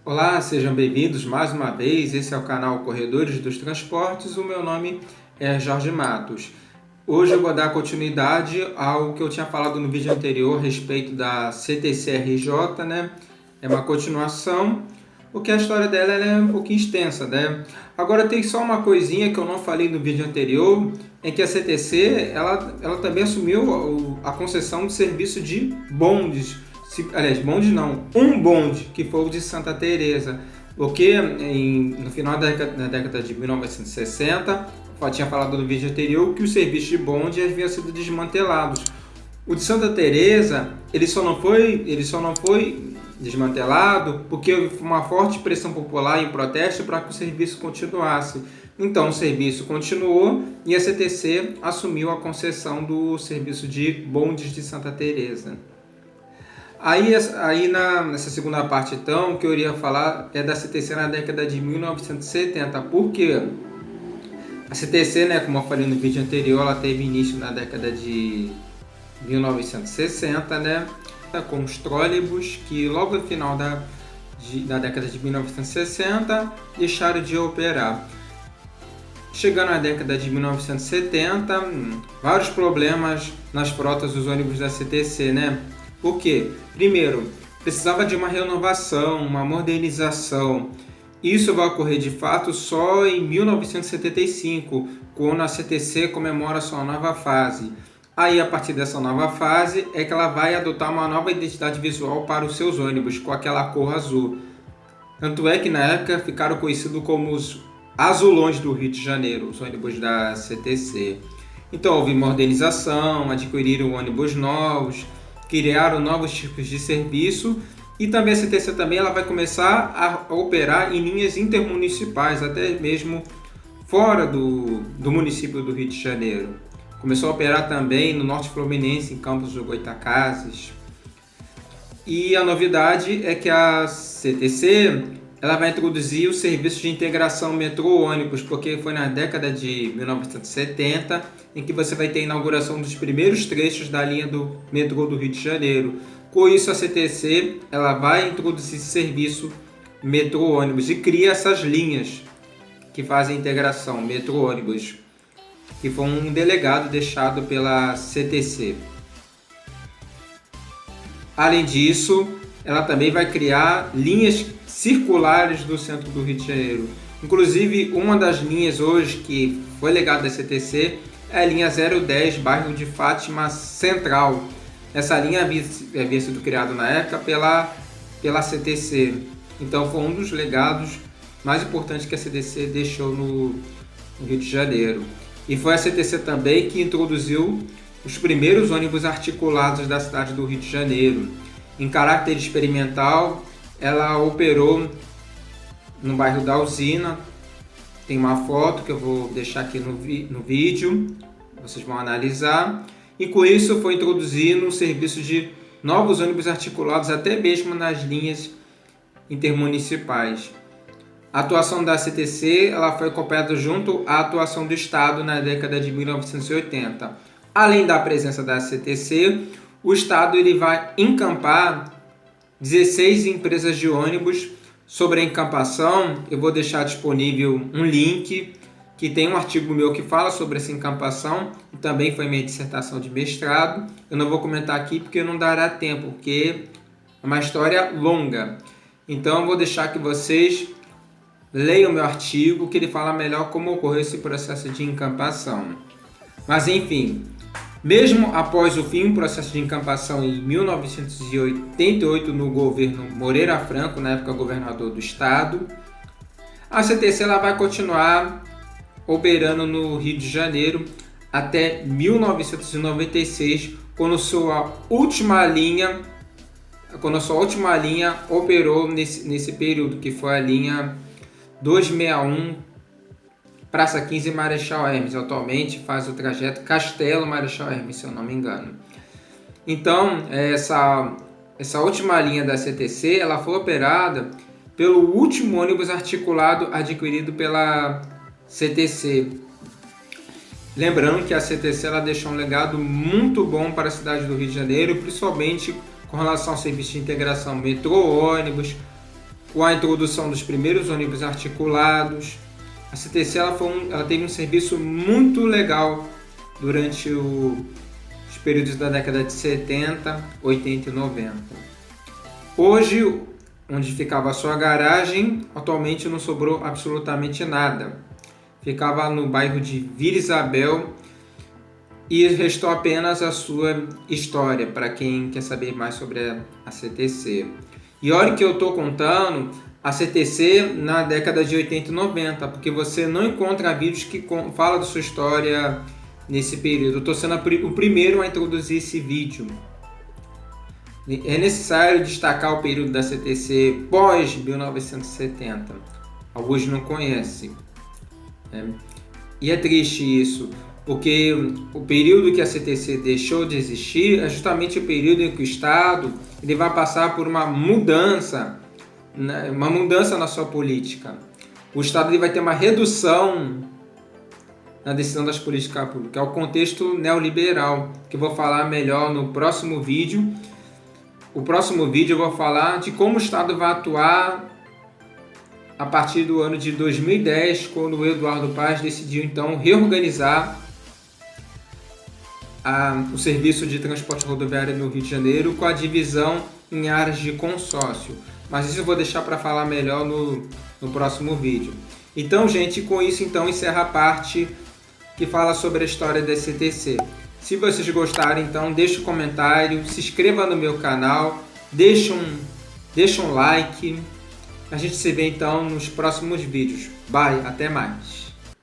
Olá, sejam bem-vindos mais uma vez. Esse é o canal Corredores dos Transportes. O meu nome é Jorge Matos. Hoje eu vou dar continuidade ao que eu tinha falado no vídeo anterior a respeito da CTC-RJ, né? É uma continuação, porque a história dela é um pouquinho extensa, né? Agora tem só uma coisinha que eu não falei no vídeo anterior, é que a CTC ela também assumiu a concessão de serviço de bondes. Aliás, bonde não, um bonde, que foi o de Santa Teresa, porque no final da década de 1960, eu tinha falado no vídeo anterior que os serviços de bonde haviam sido desmantelados. O de Santa Teresa, ele só não foi desmantelado porque houve uma forte pressão popular em protesto para que o serviço continuasse. Então o serviço continuou e a CTC assumiu a concessão do serviço de bondes de Santa Teresa. Nessa segunda parte, então, o que eu iria falar é da CTC na década de 1970, porque a CTC, né, como eu falei no vídeo anterior, ela teve início na década de 1960, né, com os trólebus, que logo no final da década de 1960 deixaram de operar. Chegando à década de 1970, vários problemas nas frotas dos ônibus da CTC, né? Por quê? Primeiro, precisava de uma renovação, uma modernização. Isso vai ocorrer de fato só em 1975, quando a CTC comemora sua nova fase. Aí, a partir dessa nova fase, é que ela vai adotar uma nova identidade visual para os seus ônibus, com aquela cor azul. Tanto é que na época ficaram conhecidos como os azulões do Rio de Janeiro, os ônibus da CTC. Então houve modernização, adquiriram ônibus novos, criaram novos tipos de serviço e também a CTC ela vai começar a operar em linhas intermunicipais, até mesmo fora do município do Rio de Janeiro. Começou a operar também no Norte Fluminense, em Campos do Goytacazes. E a novidade é que a CTC ela vai introduzir o serviço de integração metrô-ônibus, porque foi na década de 1970 em que você vai ter a inauguração dos primeiros trechos da linha do metrô do Rio de Janeiro. Com isso, a CTC ela vai introduzir esse serviço metrô-ônibus e cria essas linhas que fazem a integração metrô-ônibus, que foi um delegado deixado pela CTC. Além disso, ela também vai criar linhas circulares do centro do Rio de Janeiro. Inclusive, uma das linhas hoje que foi legada da CTC é a linha 010, bairro de Fátima Central. Essa linha havia sido criada na época pela CTC. Então foi um dos legados mais importantes que a CTC deixou no Rio de Janeiro. E foi a CTC também que introduziu os primeiros ônibus articulados da cidade do Rio de Janeiro. Em caráter experimental, ela operou no bairro da Usina. Tem uma foto que eu vou deixar aqui no vídeo, vocês vão analisar. E com isso foi introduzido o serviço de novos ônibus articulados até mesmo nas linhas intermunicipais. A atuação da CTC ela foi acompanhada junto à atuação do Estado na década de 1980. Além da presença da CTC, o Estado ele vai encampar 16 empresas de ônibus. Sobre a encampação, eu vou deixar disponível um link que tem um artigo meu que fala sobre essa encampação, e também foi minha dissertação de mestrado. Eu não vou comentar aqui porque não dará tempo, porque é uma história longa. Então eu vou deixar que vocês leiam o meu artigo, que ele fala melhor como ocorreu esse processo de encampação. Mas enfim, mesmo após o fim do processo de encampação em 1988 no governo Moreira Franco, na época governador do estado, a CTC ela vai continuar operando no Rio de Janeiro até 1996, quando sua última linha operou nesse período, que foi a linha 261 Praça 15 Marechal Hermes. Atualmente faz o trajeto Castelo Marechal Hermes, se eu não me engano. Então, essa última linha da CTC ela foi operada pelo último ônibus articulado adquirido pela CTC. Lembrando que a CTC ela deixou um legado muito bom para a cidade do Rio de Janeiro, principalmente com relação ao serviço de integração metrô-ônibus, com a introdução dos primeiros ônibus articulados. A CTC ela teve um serviço muito legal durante os períodos da década de 70, 80 e 90. Hoje, onde ficava a sua garagem, atualmente não sobrou absolutamente nada. Ficava no bairro de Vila Isabel e restou apenas a sua história, para quem quer saber mais sobre a CTC. E olha que eu estou contando a CTC na década de 80 e 90, porque você não encontra vídeos que falam da sua história nesse período. Eu estou sendo o primeiro a introduzir esse vídeo. É necessário destacar o período da CTC pós 1970. Alguns não conhecem. E é triste isso, porque o período que a CTC deixou de existir é justamente o período em que o Estado ele vai passar por uma mudança na sua política. O Estado ele vai ter uma redução na decisão das políticas públicas. É o contexto neoliberal, que eu vou falar melhor no próximo vídeo. O próximo vídeo eu vou falar de como o Estado vai atuar a partir do ano de 2010, quando o Eduardo Paes decidiu então reorganizar o serviço de transporte rodoviário no Rio de Janeiro com a divisão em áreas de consórcio. Mas isso eu vou deixar para falar melhor no próximo vídeo. Então, gente, com isso então encerra a parte que fala sobre a história da CTC. Se vocês gostarem, então deixa um comentário, se inscreva no meu canal, deixa um like. A gente se vê então nos próximos vídeos. Bye, até mais!